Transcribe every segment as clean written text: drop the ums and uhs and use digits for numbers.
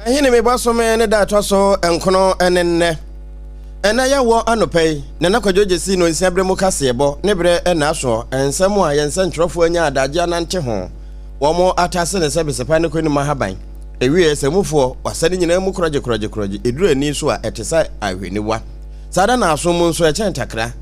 Hini me baso me ne da toso enkono enenne. Ena ya wo anopei na nakwajoje si no nsiabre mu kasebo ne bre na so ensem a yense ntrofo anya adaje anante ho. Wo mo atase ne sebesepa ne kwani mahaban. Ewie esemufo wasane nyina mu kroje eduru ani so a etesa ahweniwa. Sada na aso mu nso eche ntakra.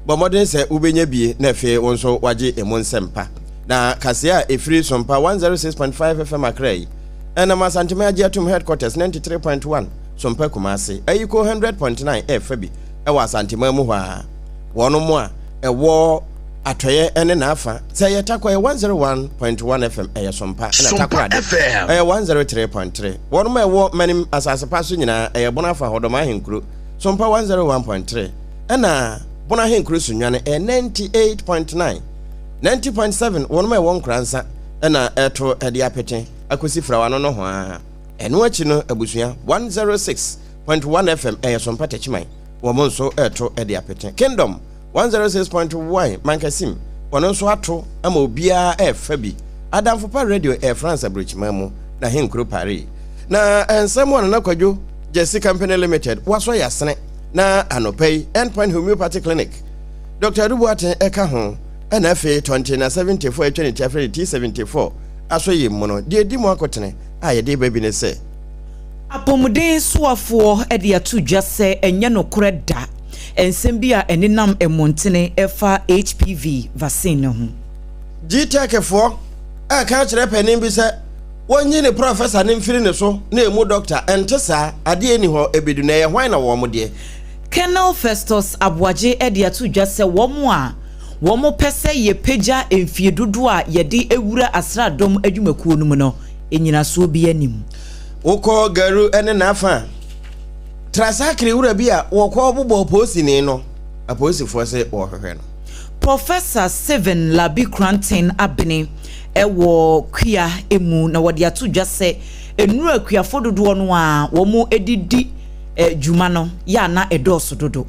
Bomoden se ubenya bie na fe wonso waje emonsempa. Na kasea efiri sompa 106.5 FM akrai. Ena masantime agiatum headquarters 93.1 sompa kumase. Ayiko 100.9 FM ewa santime mu hwa. Wono mu a ewo atoye ene na afa. Se yetakwa 101.1 FM eye sompa na takwa FM eye 103.3. Wono mu ewo manim asase so nyina eye bona afa hodoma henkuru sompa 101.3. Ena bona henkuru sunwane 98.9. 90.7 wonma e won kransa na eto ede apete akosi frawa no ho a eno achi no abusua 106.1 FM sompa tachiman wo mo nso eto ede apete Kingdom 106.1 mankasim wono nso ato ama obia fabi Adamfopa radio France abrochimamu na henkro Paris na ensem wona na kwadwo Jesse Company Limited waso yasene na anopei Endpoint Homeopathy Clinic Dr. Rubuate eka ho NFA 2074 T74 aso yi mono de di mo akotene aye de baby ne se apomuden soafo e de atu dwase enye no koreda ensem bi a enenam emontene efa HPV vaccine ho GTK4 aka kire panin bi se wonyi ne professor ne mfiri ne so na emu doctor entesa ade eni ho ebedu na ye hwan na wo mo de Colonel Festus Abwaje e de atu dwase wo mo a womo pese ye peja emfie dodo a ye de ewura asradom adwumakuo no mu no enyina so bi anim woko garu ene na afa trasakre wura bi a woko bobo posini no aposifo se wo hwehwe no Professor Seven Labi Cranton Abene ewo kwia emu na wode atu dwase enura akuafo dodo no a womo edidi dwuma no ya na edoso dodo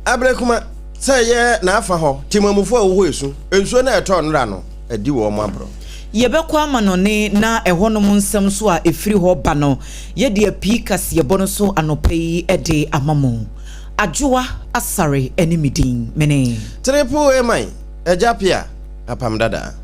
abrekuma Saye na afa ho timamufo wo esu enso na eto nra no adi wo mo abro yebekwa manone na ehonom nsem so a efiri ho ba no ye de api kase yebo no so anopai ede amamo adwoa asare enimidin mene triple emai ejapia apam dada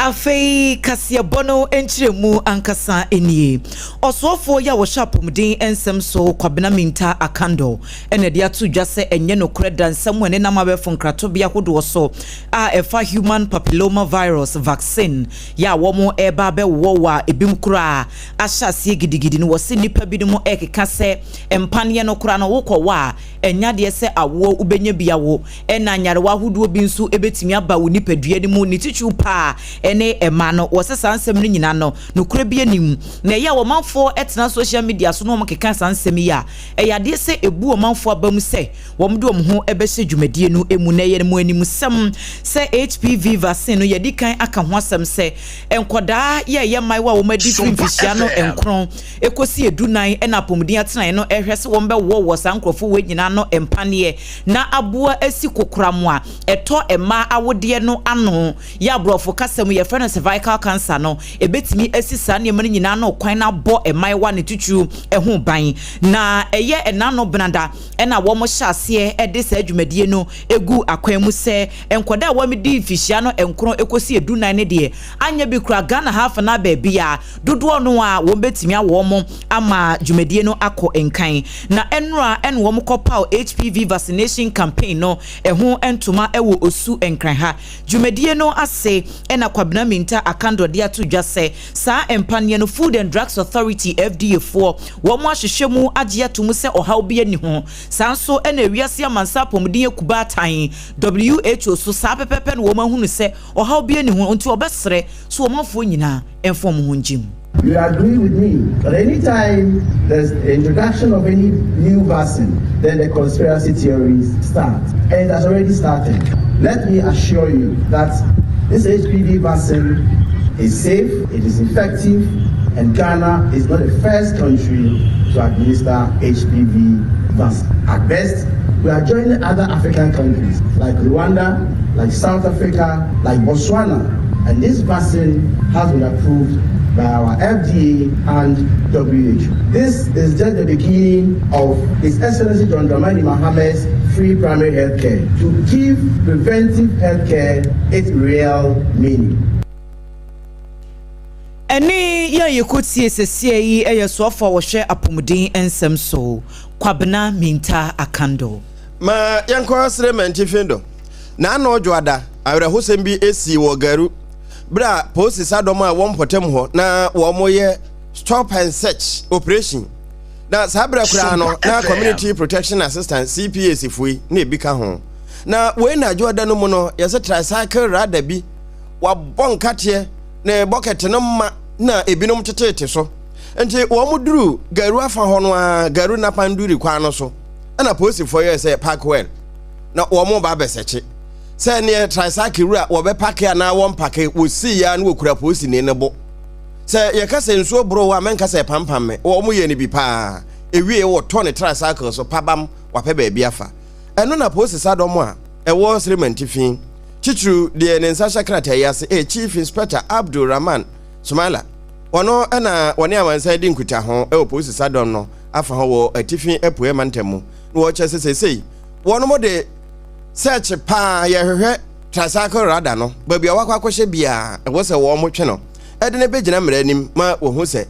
Afei kasiebono enchiremu ankasa enie osofo ya wo shapomden ensem so kwabena minta akando ene de atu dwase enye no koreda nsem ene na mabefo nkrato bia hodo so a efa human papilloma virus vaccine ya wo mo eba be wo wa ebim kura ahyase gidigidi no wose nipa bi mo ekeka se empane no kura no wokọ wa enya de se awo ubenya bia wo ena nyarewa hodo bi nso ebetimi aba wo nipadua ni mu ni tichu pa ene emano wose sansem ni nyina no nokura bi anim na ya wo manfo etena social media so no mo keka sansem ya eyade se ebu wo manfo abam se wo mde wo ho ebehye dwumadie no emu na ye mo anim sem se HPV vaccine no yedi kan aka ho asem se enkoda ye mai wa wo madi fimfishia no enkron ekosi edunan ena pomudin atena no ehwe se wo mbe wo sankrofo we nyina no empane na aboa asi kokoramu a eto ema awode no ano ya brofo kasem ye friend cervical cancer no ebetimi asisa ne mani nyina no kwan na bo emaiwa ne tutu eho ban na eye enano benada ena wo mo hyase ede sa adwumadie no egu akwan mu se enkoda wa medi fishia no enkron ekosi edunan ne de anya bi kura Ghana half na baabia dodo no a wo betimi awo mo ama dwumadie no akọ enkan na enra en wo mo kopal HPV vaccination campaign no eho entoma ewo osu enkran ha dwumadie no ase ena kwabena minta akando de atu dwase sa empane no Food and Drugs Authority FDA for wo mo ahwehwemu age atum se ohaw bi ani ho sanso ena wiase amansa pomden akuba tan WHO so sa pepepe no wo mahunu se ohaw bi ani ho nti obesre so wo mafo nyina enfom ho njim. You agree with me that anytime there's the introduction of any new vaccine, then the conspiracy theories start. And it has already started. Let me assure you that this HPV vaccine is safe, it is effective, And Ghana is not the first country to administer HPV vaccine. At best, we are joining other African countries like Rwanda, like South Africa, like Botswana, and this vaccine has been approved by our FDA and WHO. This is just the beginning of His Excellency John Dramani Mahamad's free primary health care to give preventive health care its real meaning. Any ya yekutie sesie yi eyesoafo wo hwe apomuden ensem so Kwabena Minta Akando ma yanko srementi findo na na odwoada awrehosem bi esi wo garu bra posi sadom a won potem ho na wo moye stop and search operation na sabra kura no na community protection assistance CPS fui na ebika ho na we na adwoada no mu no yese tricycle radar bi wa bonkate na bucket no ma na ebinom tetete so enti wo muduru garu afa ho no a garu na panduri kwa no so na posi for you say park well na wo mo ba beseche say ne tricycle ru a wo be park ya na wo park wo si ya na wo kura posi ne ne bo say ye ka say nsuo bro wa men ka say pampam me wo mo ye ne bi pa ewie wo to ne tricycle so pabam wa pe ba bi afa eno na posi sadom a e wo sremanti fin chichuru de ne nsa shakrata yase Chief Inspector Abdul Rahman Sumaila ono na woni amansa di nkuta ho e oposi sadom no afa ho wo atifin epue mantemu no wo chese sesei wono mo de search pa ye hwehwe tricycle radar no ba bia wakwa kwhye bia e wo se wo mo twe no e de ne begina mranim ma wo hu se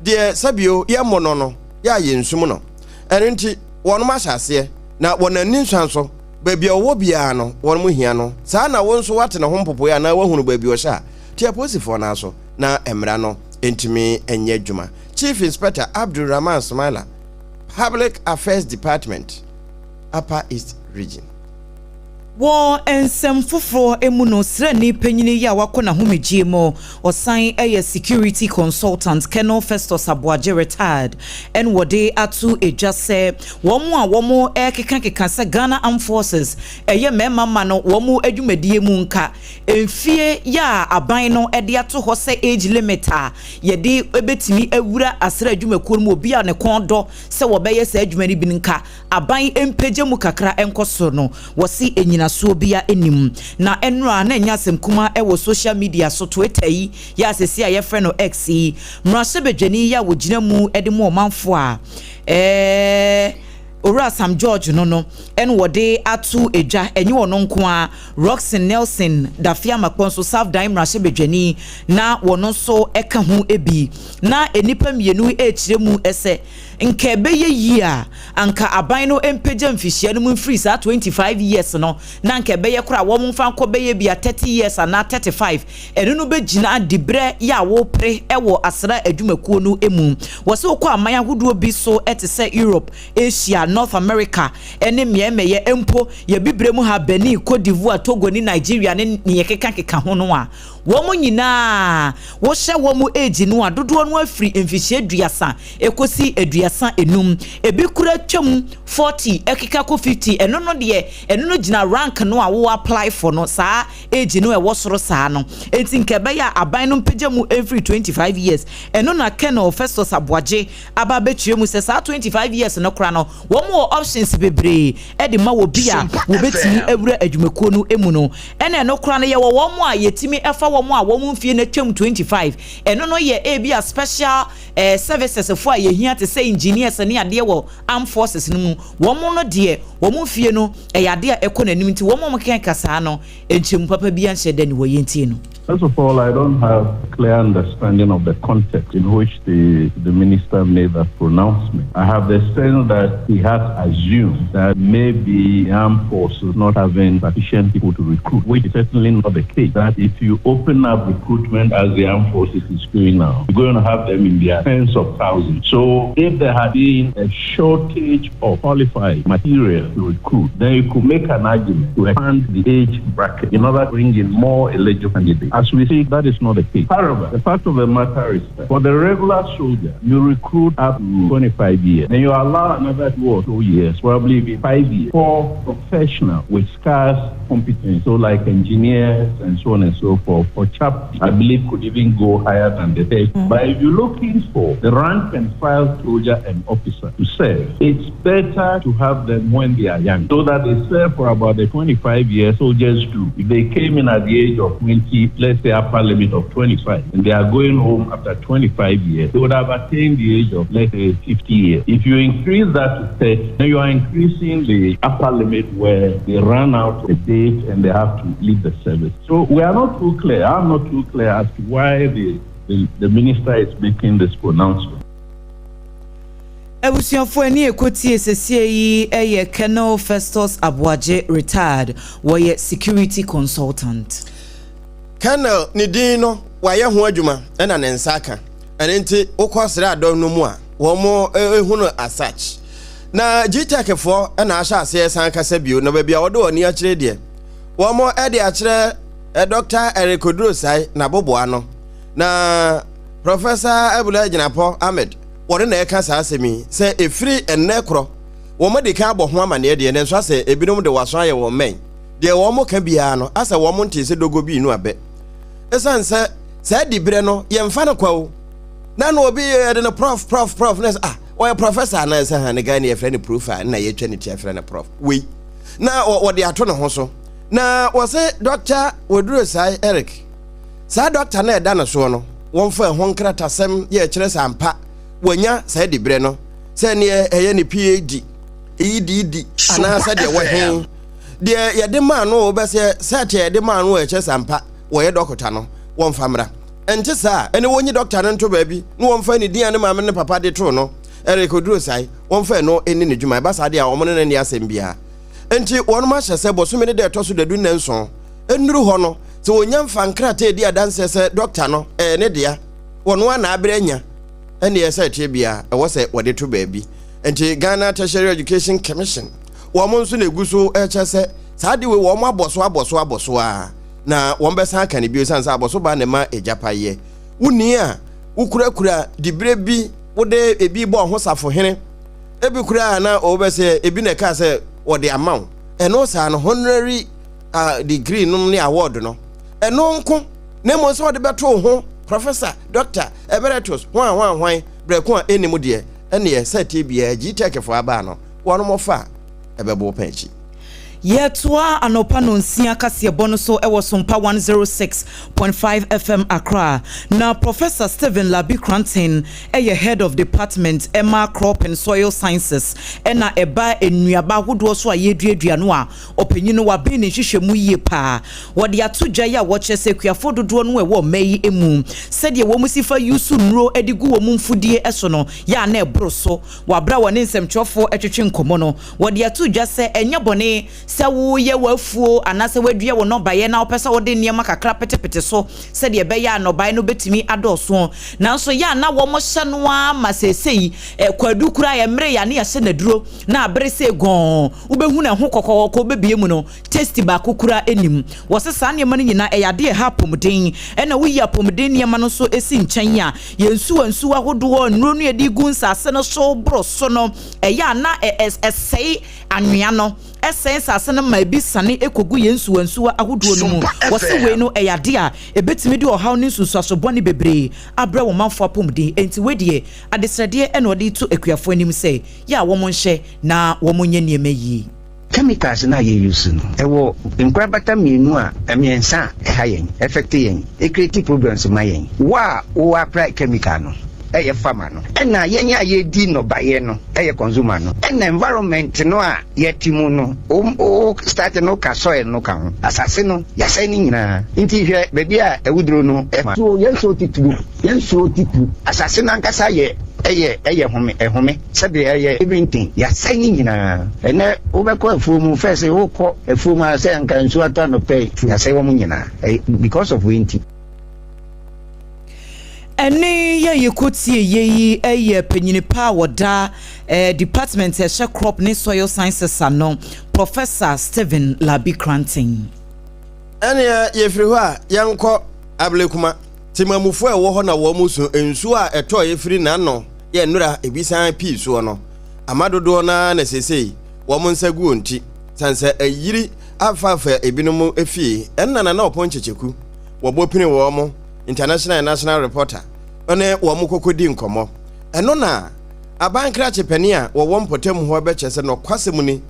de sabio ye mono no ya ye nsum no enti wono ma hyase na wonani nsanso ba bia wo bia no wono mo hia no saa na wo nso wate ne ho mpopo ya na wo hunu ba bia o sha ti aposifo na so na emra no entimi enye dwuma. Chief Inspector Abdul Rahman Sumaila, Public Affairs Department, Upper East Region. Wo ensem foforo emuno srani panyini ya wakona humejie mo osan eye security consultant Colonel Festus Abuaje retired en wode atu ejase womo a womo keka se Ghana Armed Forces eye mema ma no womo adwumadie mu nka emfie ya aban no ede ato ho se age limit a ye de ebetimi awura asra adwumakuo mu obi a ne kondo se wo beye se adwumani bi nka aban empeje mu kakra enkoso no wosi enyina so bia enim na enra na nyasem kuma ewo social media so Twitter yi ya asesi aye friend no X yi mrasebedwani ya wogina mu edemo manfo a Ora Sam George no en wode atu eja enye wono nko a Roxen Nelson Dafia Makponso South Dime Rashebedwani na wono so eka hu ebi na enipa mienu echiremu ese nke beye yi a anka aban no empeja mfihia no mfiri sa 25 years no na nke beye kora wo mfa nko beye bia 30 years na 35 enu no begina dibre ya wo pre ewo asra adwumakuo no emu wo se okọ aman ahodo bi so etese Europe Asia North America ene miemeye empo ye bibremu ha Benin Cote d'Ivoire Togo ni Nigeria ne ye keka ho no a wo mo nyina wo hye wo mo age no adodo no afiri emfihie duasa ekosi eduasa enum ebi kura twam 40 ekeka ko 50 eno no de eno no gina rank no a wo apply for no saa age no e wo soro saa no enti nkebe ya aban no mpagya mu every 25 years eno na Colonel Festus Abuaje aba betue mu se saa 25 years no kra no wo mo options bebre e de ma wo bia wo betimi awura adwumakuo no emu no ene no kra no ye wo mo a yetimi efa wo mo a wo mo mfie na twam 25 eno no ye e bia special services for a ye hia te say engineers ne ade wo Armed Forces no mu wo mo no de wo mo mfie no e ade a ekonanim nti wo mo ken kasa no enchemu papa bia nhye da ni wo yentie no. First of all, I don't have a clear understanding of the context in which the minister made that pronouncement. I have the sense that he has assumed that maybe armed forces not having sufficient people to recruit, which is certainly not the case. That if you open up recruitment as the armed forces is doing now, you're going to have them in their tens of thousands. So if there had been a shortage of qualified material to recruit, then you could make an argument to expand the age bracket in order to bring in more eligible candidates. As we see, that is not the case. However, the fact of the matter is that for the regular soldier, you recruit up to 25 years. Then you allow another 2 or 2 years, probably be 5 years, for professionals with scarce competence, so like engineers and so on and so forth. For chaps, I believe could even go higher than the 30. But if you're looking for the rank and file soldier and officer to serve, it's better to have them when they are young, so that they serve for about the 25 years soldiers do. If they came in at the age of 20, let's say upper limit of 25, and they are going home after 25 years, they would have attained the age of, let's say, 50 years. If you increase that to 30, then you are increasing the upper limit where they run out the date and they have to leave the service. So we are not too clear. I'm not too clear as to why the minister is making this pronouncement. Ebusiafo ani ekoti esesie yi eye Colonel Festus Abuaje retired woye security consultant. Colonel Nidino waye ho adwuma na ne nsaka enti ukosra adom no mu a wo mo ehunu asach na GTAC fo na ahya ase san kasa bio na ba bia wo de oni a kire de wo mo e de a kire Dr. Eric Odrosai na boboa no na Professor Abula Jinapo Ahmed wore na eka sa asemi se efiri ennekro wo mo de ka abo ho amane de ne nso ase ebinom de waso aye wo men de wo mo ka bia no ase wo mo ntese dogo bi nu abe esanse se dibre no ye mfa no kwawo na no obi de no prof na o professor na se ha ne ga ne ye friend profile na ye twa ne tia friend prof we na wo de ato ne ho so na wo se Dr. Odrosai Eric sa doctor na eda na so no won fa ho nkrata sem ye kire sampa wanya sa dibre no se ne eye ne PhD EDD ana sa de wo hen de ye de man no be se te de man no e kire sampa wo ye doctor no won famra enti sa ene wonyi doctor no nto ba bi no won fa ne dia ne maame ne papa de to no Eric Odrosai won fa no eni ne dwuma ba sa de a wo ne ne asem bia enti won ma hye se boso me de to so dadu nanson enuru ho no se wonyam fa nkrata edi adanse se doctor no ne dia wono ana abranya ene ye se tie bia e wo se wode to ba bi enti Ghana Tertiary Education Commission wo mo nso na eguso eche se sa de we wo mo aboso a na won be san kan bi sansa aboso ba ne ma ejapaye wuni a ukura dibre bi wode ebi bo ho safo hene ebi kura na obese ebi ne ka se wode amount eno sa no honorary degree no ne award no eno nko ne mo so wode beto ho professor doctor emeritus hwan breku a enimu de ene ye set bia GTAC fo aba no wono mo fa ebebo panchi Yetwa anopa no nsia kase bono so ewo sompa 106.5 FM Accra. Na Professor Stephen Labi Cranton head of department Emma Crop and Soil Sciences ena eba enuaba hodo so ayeduadua no a opanyino wa be ne hwehwemu yie pa. Wode atogya ya wo kyese kuafo dodo no ewo mayi emu. Sede wo musifa yusu nro edigu wo mumfudie eso no ya na ebro so. Wabra wone nsemtwofo etwetwe nkomo no. Wode atogya se enya bone se wo ye wafuo anase wadua wo no baye na opesa wo de niam kakra petepete so se de be ya no baye no betimi adoso nanso ya na wo mo hye no ama sesei kwadu kura ya mre ya ne ya hye na duro na abre se gon wo behu na ho kokoko bebie mu no testi ba kokura enim wo se sa ne ma nyina eyade ha pomden na wo ya pomden ne ma no so esi nchen ya yensu ahodo nro no edi gunsa ase no so bro so no ya na sei anwea no essence asana ma bi sane ekogu yensu ahodo no mu wose we no eyade a ebetimi de ohaw ne nsusuaso bone bebre abra wo manfo apomden enti wedie adesrede ene ode to akuafo anim se ya wo mo nhye na wo mo nye niema yi chemicals na ye use no ewo nkrabata mienu a emiensa ha yen effect yen e create problems ma yen wo apply chemical no eye farmer no na yenya ye di no baye no eye consumer no na environment no a yetimu no o start no ka soil no ka ho asase no ya sai ni nyina nti hwe bebi a ewudro no so yenso titu asase na nkasa ye eye home sabe eye everything ya sai ni nyina ene obekọ afumu first wo kọ afumu ase nka nsu ata no pay ya sai wo mu nyina because of winter. Ene ye yikotie ye eye penyini pa woda department e crop ne soil sciences ano Professor Stephen Labi Cranton. Ene ye firi ho a yenko Ablekuma timamufo e wo ho na wo musu ensu a eto efiri na no ye nura ebisan pi so no amadodo na sesei wo monsagu onti sanse ayiri afafa ebinom efie enna na oponchecheku wo bopini wo mo international and national reporter one wo mo kokodi nkomo eno na abankra chepani a wo mpotem ho be chese no kwasem ni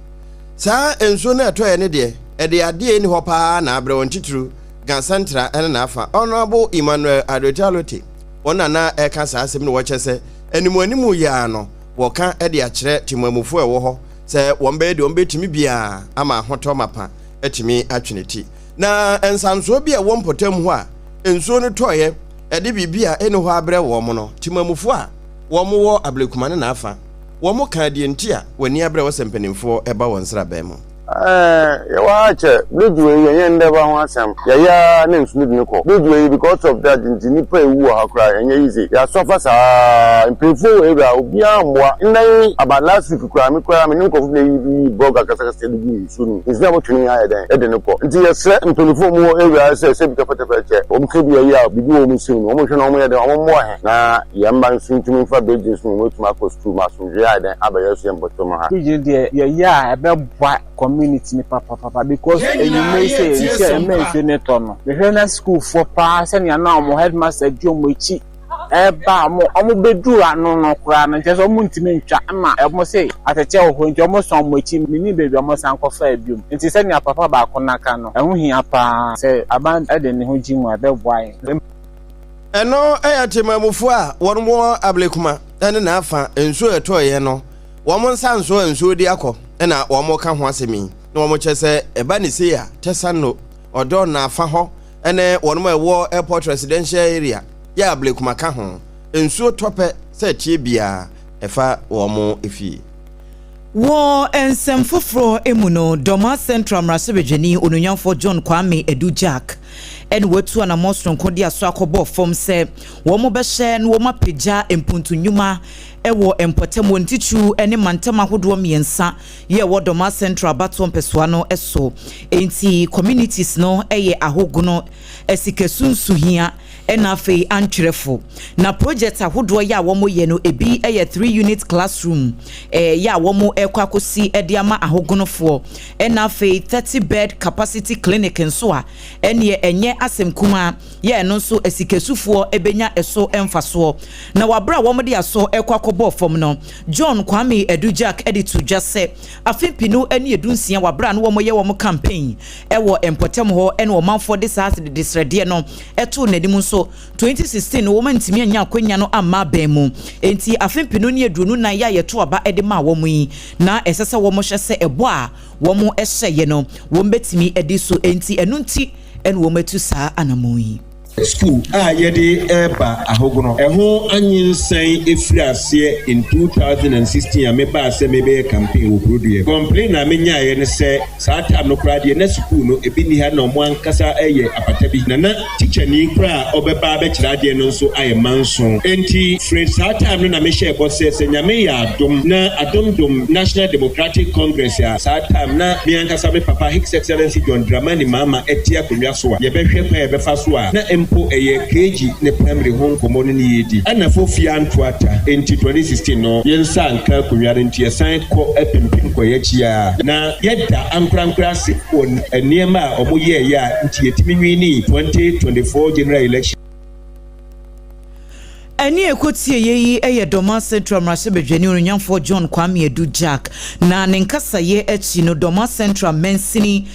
saa ensu na eto ye ne de ede ade ni ho pa na abre won titru Gansantra ene na afa Honorable Emmanuel Adotalote ona na eka saa asem no wo chese animu ya no wo ka ede a kire timamufo e wo ho se won be de won betimi bia ama hoto mapa etimi atweneti na ensanso bia wo mpotam ho a enso no toye ede bibia ene ho abre wo mo no timamufo a wo mo wo Ablekuma na afa wo mo ka de enti a wani abre wo sempanimfo eba won sra ba mu Yawache, Bridgeway, and never want some. Ya names Nidnico. Bridgeway, because of that, in Nipa, who are crying easy. Ya suffers are in Pefu area, Biamwa, in about last week, crime, and no complain, Boga Casas soon. It's never turning higher than Edenico. Until you set in 24 more areas, I said, the Fetcher, or could be a year, be doing soon, almost no more than 1 more. Now, Yamban soon to me for Bridges, which Marcos 2 months from Jada, Abayas and Botoma. Yeah, about community papa because you may say mention no the high school for pass and you know headmaster Jomochi eba mo omo bedu anu no kra na nje so mo ntimi ntwa ama e mo say atete ho nje mo so mochi mini bedu mo san kofa abium nti se nia papa ba ko naka no ehun hia pa se aban ede ne ho jimu abeboai eno ayatemamufo a won mo Ablekuma ene na afa enso etoye no wo mo nsanso enso di akọ ena wo mo ka ho asemi na wo mo chese eba ni se ya tesano odo na afa ho ene wo mo ewo airport residential area ya Ablekuma ka ho enso tope se tie bia efa wo mo efi wo ensem foforo emuno Doma Central Mrasebejeni onunyanfo John Kwame Edu Jack en wetu ana mostron kodi aso akobo fom se wo mo be hye no wo mapeja empuntu nyuma ewo empotemo ntichu ene mantama hodo miensa ye wo Doma Central bato mpeswa no eso enti communities no eye ahogono esikesunsu hia enafe antwerefo na project ahodo ya wo mo ye no ebi eye 3 unit classroom ya wo mo ekwakosi ediama ahogonofo enafe 30 bed capacity clinic nso a ene enye asemkuma ye no nso esikesufo ebenya eso emfaso na wabra wo mo de aso ekwakobo fom no John Kwame Edu Jack editu jase afipinu ene edunsia wabra no wo mo ye wo mo campaign ewo empotem ho ene wo manfo de saa de disrede no eto nadim nso 2016 wo mantimi anya akwanya no amma bemu enti afempino ne adunu na ya yeto aba ede ma wo mu yi na esese wo mo hyese ebo a wo mo ehye no wo mbetimi edi so enti enunti en wo metu saa anamo yi school yede eba ahogono eho anyinsan efirase in 2016 ameba ase mebe campaign wo produce complain na menya ye ne se saa time no kra de na school no ebi ni ha na mo ankasa eye apata bi na teacher ni kra obeba be kira de no so aye manso enti free saa time no na me share boss se nyame ya adom na adomdom National Democratic Congress ya saa time na me ankasa me papa His Excellency John Dramani Mahama etia konwa so a ye be hwe pa ye be fa so a na po eye keji ne primary home komo ni yedi ana fofia antoata enti 2016 no yensa anka kunware nti esan ko epempim ko yechia na yeda ankrankra se on eniema a omoye ya nti yetimi nwini 2024 general election Eni ekotie yeyi eye Doma Central Mrasebejeni onyanfo John Kwame Edu Jack na nenkasa ye echi no Doma Central mensini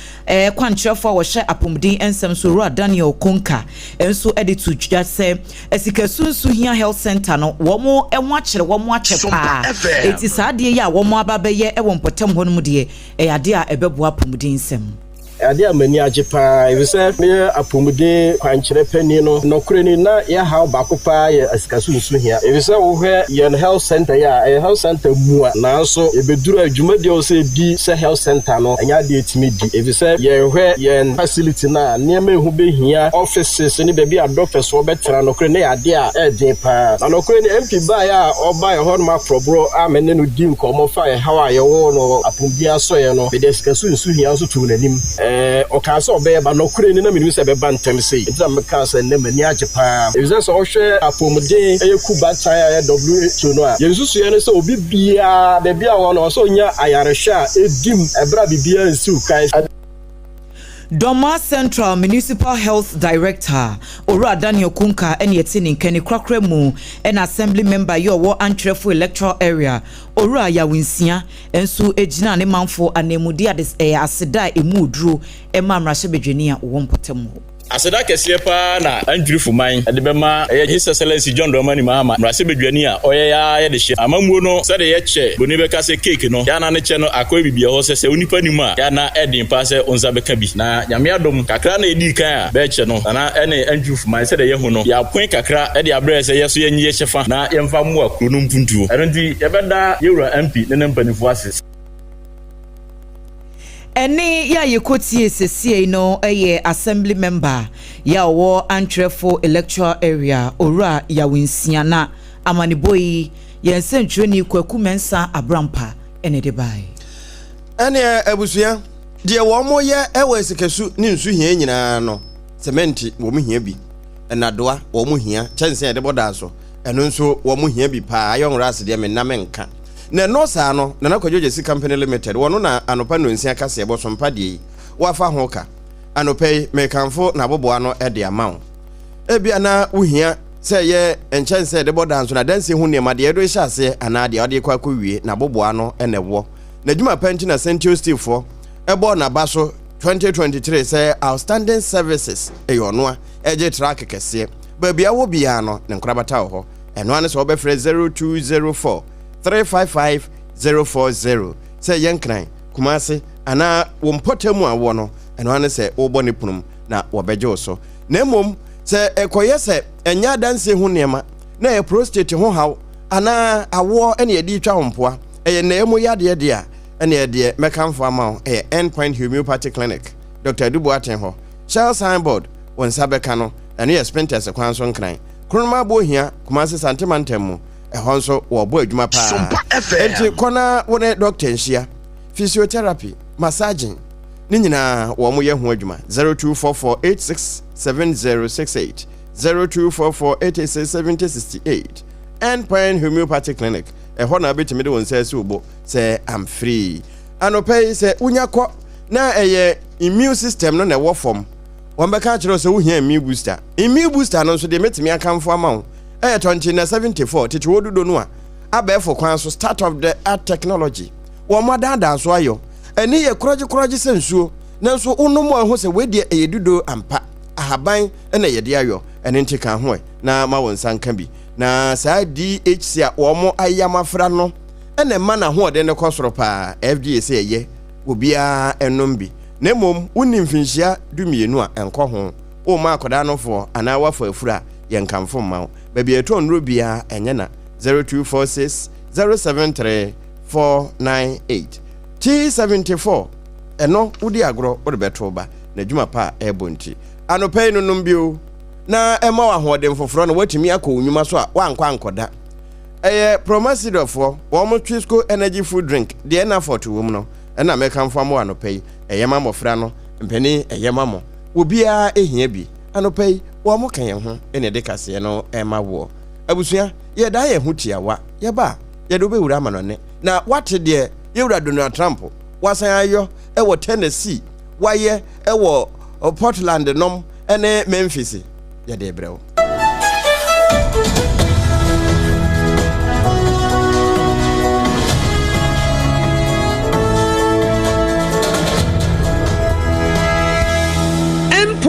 kwanchefo wo hye apomdin ensem so Ro Daniel Konka enso editu jase esikesunsu hia health center no wo mo enwakere wo mo achepa eti saade ya wo mo ababeye ewo mpotem honum de ade a ebeboa apomdin ensem ade amani ajepa evise me apomuden kwankire pani no nokreni na ya ha ba kopa ya asikasu nsu hia evise wo hwe ye health center ya health center mua na so ebeduru adwumade o se di se health center no anya de etimi di evise ye hwe ye facility na niam ehu be hia offices ni bebi adofes wo betra nokreni ade a edin pa na nokreni MP ba ya oba ye hon ma probro amene no di nkomo fa ye hawa ye wo no apomdia so ye no be de asikasu nsu hia so tu nanim okaso be ba no kure ni na menu se be ba ntem sei nti na meka se ne mani age pa e se so hwe apomuden kuba tire WHO no a yensusu ye ne se obi bia de bia wo no so nya ayaresha edim ebra bibia nsiu kai. Doma Central Municipal Health Director Ora Daniel Kunka ene yetini nkeni kwakra mu en assembly member yo wo Antwerp electoral area Ora ya winsia enso ejina ne manfo anemudi aseda emudru emamrahye bedwani a wo mpotemu Aseda kese pa na Antwerp man de bema His Excellency John Dramani Mahama mrahye bedwani a oya ya de hye amamuo no se de ye che boni beka se cake no ya na ne che no akwa bibia ho se onipa nimu a ya na edin pa se onza beka bi na nyame adom kakra na edi kan a be che no na ene Antwerp man se de ye hu no ya pon kakra e de abre se yeso ye nyi hyefa na ye mfa mu akro no mpuntuo eno ndi ye beda yewura MP ne mpanifo ase Eni ya yekotie sesie no eye assembly member ya wo Antwerp electoral area Ora ya winsiana amaniboyi yensentweni kwaku mensa abrampa ene de bai ene abusuya de wo mo ye ewe sikesu ni nsu hia nyina no cement wo mo hia bi enadoa wo mo hia chense de boda so eno nso wo mo hia bi pa ayon ras de me na menka na no sa no na nakwadwoje si company limited wono na anopa no nsia kase ebo so mpade wafa ho ka anopai mekanfo na boboa no e de amawo ebia na uhia se ye enchense de boda nso na danse hu ne made edo hyase ana de ode kwa wie na boboa no enewo na djuma panti na Central Steel for ebo na baso 2023 say outstanding services eyonoa eje track kese babia wo bia no ne nkrabata ho eno ane so obefre 0204 355-040 say yenkran kumase ana wo mpotemu a wo no eno ane se wo bone punum na wo beje so na emom se ekoye se enya danse hu nema na e prostate ho haw ana awo ene yedi twa hompoa eye na emu yade de a ene yede mekamfo ama eye Endpoint Homeopathy Clinic Dr. Duboaten ho shall signboard won sabeka no ene ye spenters kwanso nkran kronma bo hia kumase santemantemu ehonso wo bo adwuma pa enti kona wone doctor nhia physiotherapy massaging ni nyina wo mo ye ho adwuma 0244867068 0244867068 Endpoint Homeopathy Clinic ehona abetimi de wonsa si obo say I'm free anopay say unyakọ na eye immune system no na wo form wonbeka kire say uhia immune booster no so de metimi akamfo amawo 2074 titi wodudo no a abefo kwan so start of the art technology wo modada so ayo eni ye kroje sensuo nanso unomo aho se wedie eyedudo ampa ahaban na yede ayo eni ntika ho na ma wonsa nka bi na sa DHC a wo mo ayamafra no ene ma na ho de ne kosoro pa FDA se ye obia enombi na mom unimfinhia dumienu a enko ho o ma akoda no fo ana wafo afura yenkamfo ma baby eto nro bia enye na 0246 073 498 T74 eno udi agro ode beto ba na djuma pa ebonti anopai no nombio na ema wa hoden foforo no watimi akọ onwuma so a wankwa ankoda promasidofo wo mo Twisco energy food drink de na forto wo mu no na mekamfo mo anopai eyema mofra no mpani eyema mo obia ehia bi anopai wo mo kan ye ho ene de kase no ema wo abusua ye da ye ho tiawa ye ba ye do be wura manone na wate de ye wura Donald Trump wasan ayo wo Tennessee waye wo Portland nom ene Memphis ye de brew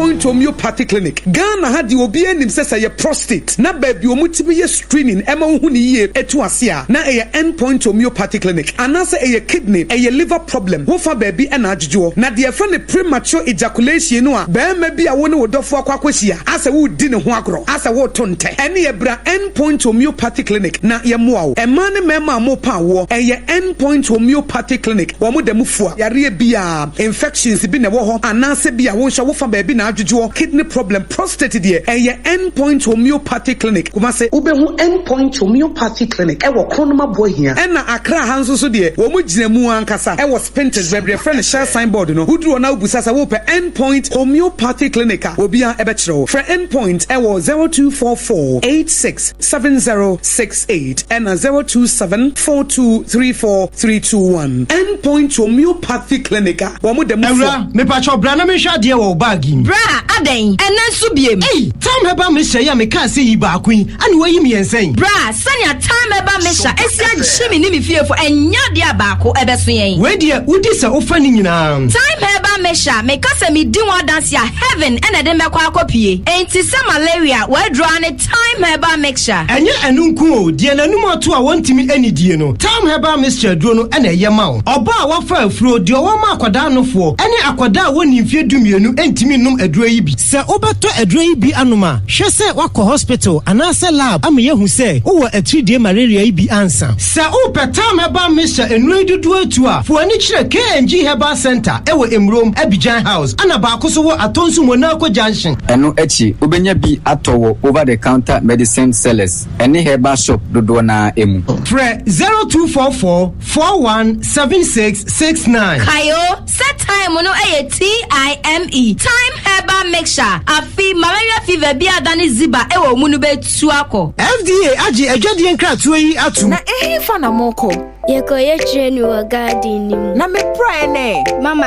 Endpoint Homeopathy Clinic Ghana had obi anim sesa ye prostate na baby omutimi ye screening ema hu ni ye etu ase a na eye Endpoint Homeopathy Clinic anase eye kidney eye liver problem wo fa baby na adjojo na de fa ne premature ejaculation no a ba ma bi a wo ne wodofo akwakwahia ase wo di ne ho agro ase wo tonte ene ye bra Endpoint Homeopathy Clinic na ye moa wo ema ne mema mo pa wo eye Endpoint Homeopathy Clinic wo mo da mufua yare bia infections bi ne wo ho anase bia wo hwa wo fa baby na adwodwo kidney problem prostate de Endpoint Homeopathy Clinic kuma se ubehu Endpoint Homeopathy Clinic ewo kronoma bohia na Accra hanso so de wo mu gina mu ankasa ewo Spintex bebre friend share signboard no uduro na ubusasa wo pe Endpoint Homeopathy Clinic obia ebechiro for Endpoint ewo 0244867068 and 0274234321 Endpoint Homeopathy Clinic wo mu dem Ewra me pacho bra na me hwa de wo bag im bra aden enanso biem time heba me hye ya me ka se yi ba akun ani wayi me ensen bra sanya time heba me hya esi agye me ni me fiefo enya de abaako ebeso yen we de udi se ofa ni nyina time heba me hya me ka se me di one dance ya heaven ena de mekwa akopie enti se malaria we draw ne time heba mixture enye enunku o de nanum ato a wontimi anidie no time heba mixture duro no ena ye ma o oba a wafa afuro de o ma akwada anofo ene akwada a woni mfie dumienu entimi num aduro yi bi se obeto aduro yi bi anoma hwe se wakọ hospital anase lab am ye hu se wo atridie malaria yi bi ansa se o petam heba mixture enu dudu atu a fo ani kire KNG Herbal Center ewo Emrom Abidjan House ana ba akoso wo atonsu Monaco Junction eno echi obenya bi atowo over the counter medicine sellers any herbal shop dodo na emu Fre 0244417669 Kayo set time no TIME time herbal mixture afi malaria fever bi adani ziba ewo mu no betu akọ FDA agi adwadie nkratoa yi atu na ehefa na moko Yekoye training wa garden ni mu. Na me pray ne. Mama,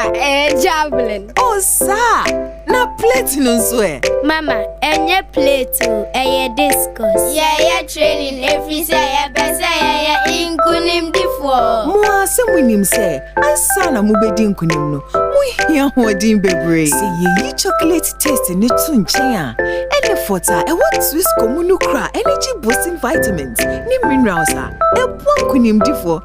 javelin. Oh, sa. Na plate no so e. Mama, enye plate o, discus. Yeah, training every say bese inkunim difo. Mo asemunim se, ansa na mo bedi inkunim no. Mo hia hodin bebre. Se ye chocolate taste ni tu nchen a. Ene fota, e what Swiss comunu kra energy boosting vitamins, ni minerals a. E pon kunim difo.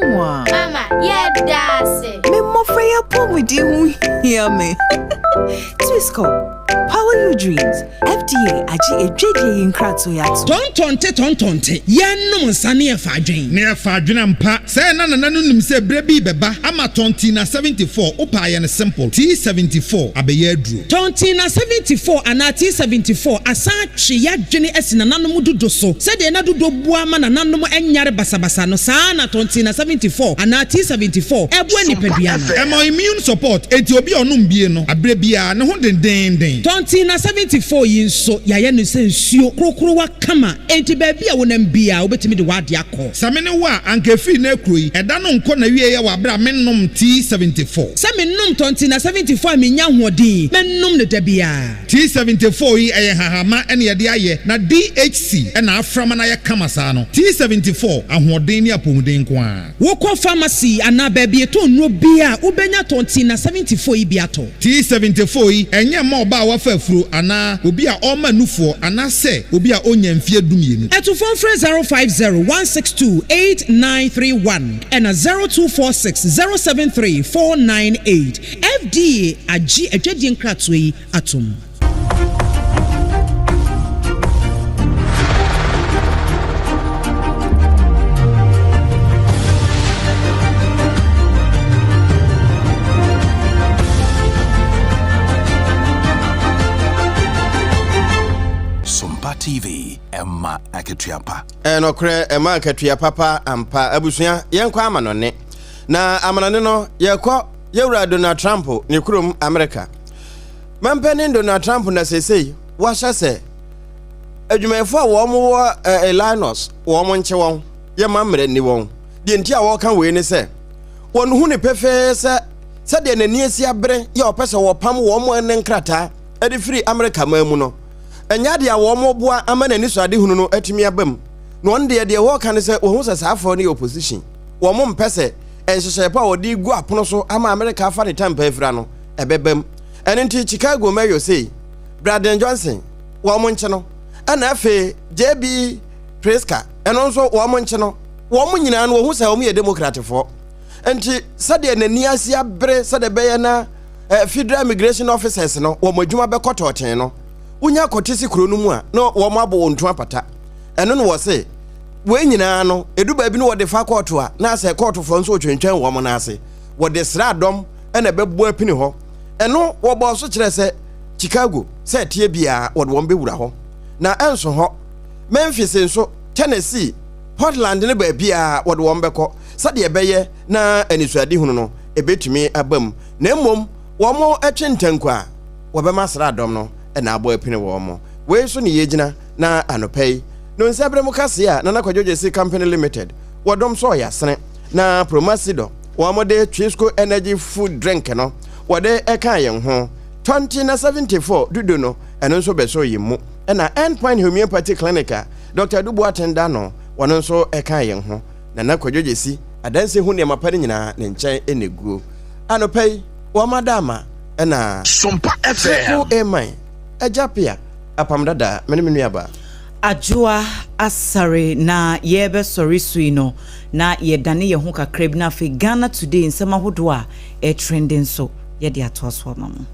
Mama, yeah, that's it. Me mofre ya pomudi hu hear me. Twisco, power your dreams. FDA aji ejedi inkrato yato. Tontonte. Yenum nsane e fadwen. Ne e fadwen mpa. Se na nim se brebi beba ama tonti na 74 upa ye ne simple. T74 abeye adru. Tonti na 74 ana T74 asa twe ya dwene esina nanom dodo so. Se de na dodo bua ma na nanom enyare basabasa no saa na tonti na 74 ana T74 ebu anipadua no. Emo immune support enti obi onum bie no abrebia ne ho den. Tonti na 74 yin so ya ye no sensuo krokro wa kama enti ba bia wonam bia obetimi de wade akọ. Samene wa anka fi na ekroyi eda no nko na wie ye wa bra mennom T74. Se mennom tonti na 74 menya hodin mennom ne da bia. T74 yi eye hahama ene ye de aye na DHC ena aframa na ye kama saa no. T74 ahodin ni apomuden ko a. Wokọ pharmacy ana ba bia to nro bia ubenya tonti na 74 yi bia to. T74 yi enye ma oba wafa afuro ana obi a oma nufo ana se obi a onya mfie dumienu. Eto phone 05016289931 and 02460734998. FDA agi adwadi nkratoyi yi atom. TV Emma Aketuapa. Enokre Emma Aketuapa ampa abusua yenkwa amanone. Na amanone no yekọ yewura Donald Trump ni kurom America. Mampeni Donald Trump na sesei wahya se adwumayefo a wo mo Linus wo mo nche won ye mamre ni won. De ntia wo kan we ni se won hu ne pefe se de nani asi abre ye opese wo pam wo mo en nkrata edi free America mamu no. Enya de a wo moboa amana ni so ade hunu no atumi abam no on de wo kan se wo hu se saafo ne opposition wo mo mpese enhyehyɛ pa wo di gu apono so ama America fa de tampa afira no ebebam enti Chicago mayor say Braden Johnson wo mo nche no ana afe JB Pritzker eno nso wo mo nche no wo mo nyina no wo hu se wo mo ye democrat fo enti sade nani asi abre sade be na federal immigration officers no wo mo adwuma be kototen no unya kotisi kuro no mu a no wo mabo wonto apata eno no wo se we nyina no eduba bi no wo de fa court a na se court fo nso twentwen wo mo na ase wo de sra dom ena bebbo apini ho eno wo bo so kire se Chicago say tie bia wode won bewura ho na enso ho Memphis enso Tennessee Portland ne ba bia wode won beko sade beye na anisuade hunu no ebetumi abam na mmom wo mo etwentankwa wo be masra dom no na abo apine wo mo we so ne yegina na anopei no nsabre mu kase a na nakwadwoje si company limited wodom so yasene na Promasido wo mo de Twisco energy food drink no wode eka yen ho 2074 dudu no eno nso be so yimu na Endpoint Homeopathy Clinic Dr. Dubu Atenda no wono nso eka yen ho na nakwadwoje si adanse hu ne mapare nyina ne nchen eneguo anopei wo madama na Sompa FM emai ajapia apamdada menenu aba Ajua asare na yebe sori suino na yedane ye ho kakreb na fe Ghana Today nsema hodo a e trending so ye de atoso mamu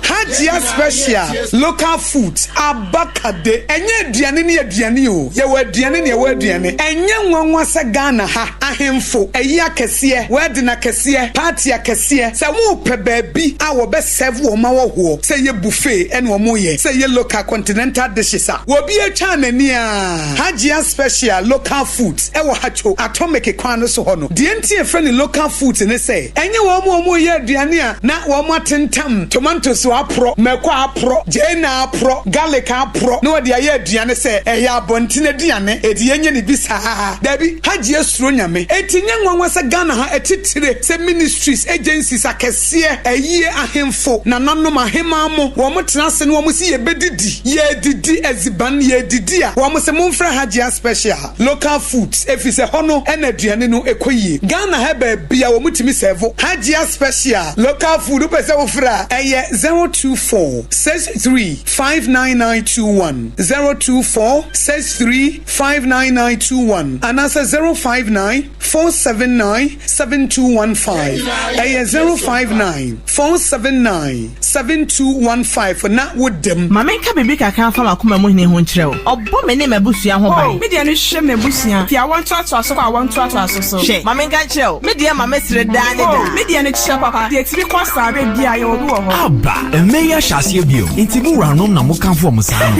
Hajia special local foods abakade enye aduane ne aduane o ye wa aduane ne wa aduane enye nwanwa se Ghana ha ahemfo eyi akese wede na kese party akese se wo pe baabi a wo be serve wo ma wo ho se ye buffet ene wo mo ye se ye local continental dishes a wo bi atwa nani a Hajia special local foods e wo hacho atomic kwan so ho no de entie fre ni local foods ne se enye wo mo ye aduane a na wo mo atentam tomatoes wa pro meko apro jena apro garlic apro no de aye aduane se eya abontine aduane edi yenye ne bisa dabi Hajia suro nyame etinye nwanwa se Ghana ha etitire se ministries agencies akese eyi ahemfo na nanom ahema mo wo mo tenase ne wo mo si ye bedidi ye didi eziban ye didi a wo mo se momfra Hajia special local foods efise hono ena aduane no ekoyie Ghana ha ba bia wo mutimi serve Hajia special local food pese wo fra eye 02463599921 02463599921 and answer 05947972215 05947972215 na wodem mama nka bibi kaka fa makoma mu hene ho nkyerɛw ɔbɔ me ne mabusua ho ban media no hwɛ mabusua fi awonto ato so kwa awonto ato so hwɛ mama nka kyerɛw media mama sire da ne da media no kyerɛ papa de tiri kwasa be bia ye obi wɔ ho aba emeya hyase bio intimu ranom na mokanfo mo saa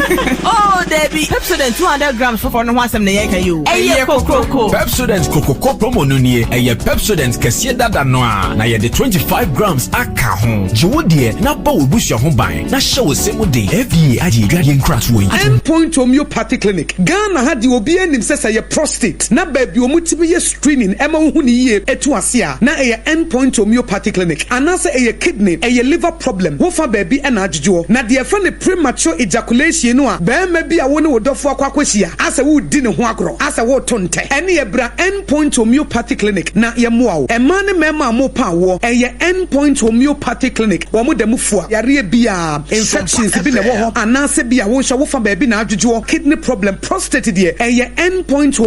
oh Debbie Pepsodent 200 grams for no asem na yeka you eye kokoko Pepsodent kokoko promo no nie eye Pepsodent kese dada no a na ye de 25 grams aka ho jiwodie na ba obusia ho ban na hye wo semu de FDA agi dwade nkrat wo yi Endpoint Homeopathy Clinic Ghana ha de obi anim sesa ye prostate na ba bi omutibi ye screening ema hu ni ye etu ase a na eye Endpoint Homeopathy Clinic anase eye kidney eye liver problem wo fa ba bi na adwodwo na de fa ne premature ejaculation no a ba ma bi a wo ne wodofo akwakwahia asa wo di ne ho agro asa wo tonte ene ye bra Endpoint Homeopathy Clinic na ye moa wo ema ne mema mo pa wo eye Endpoint Homeopathy Clinic wo mo dem fua yare bia infections bi ne wo ho anase bia wo hwa wo fa ba bi na adwodwo kidney problem prostate de eye Endpoint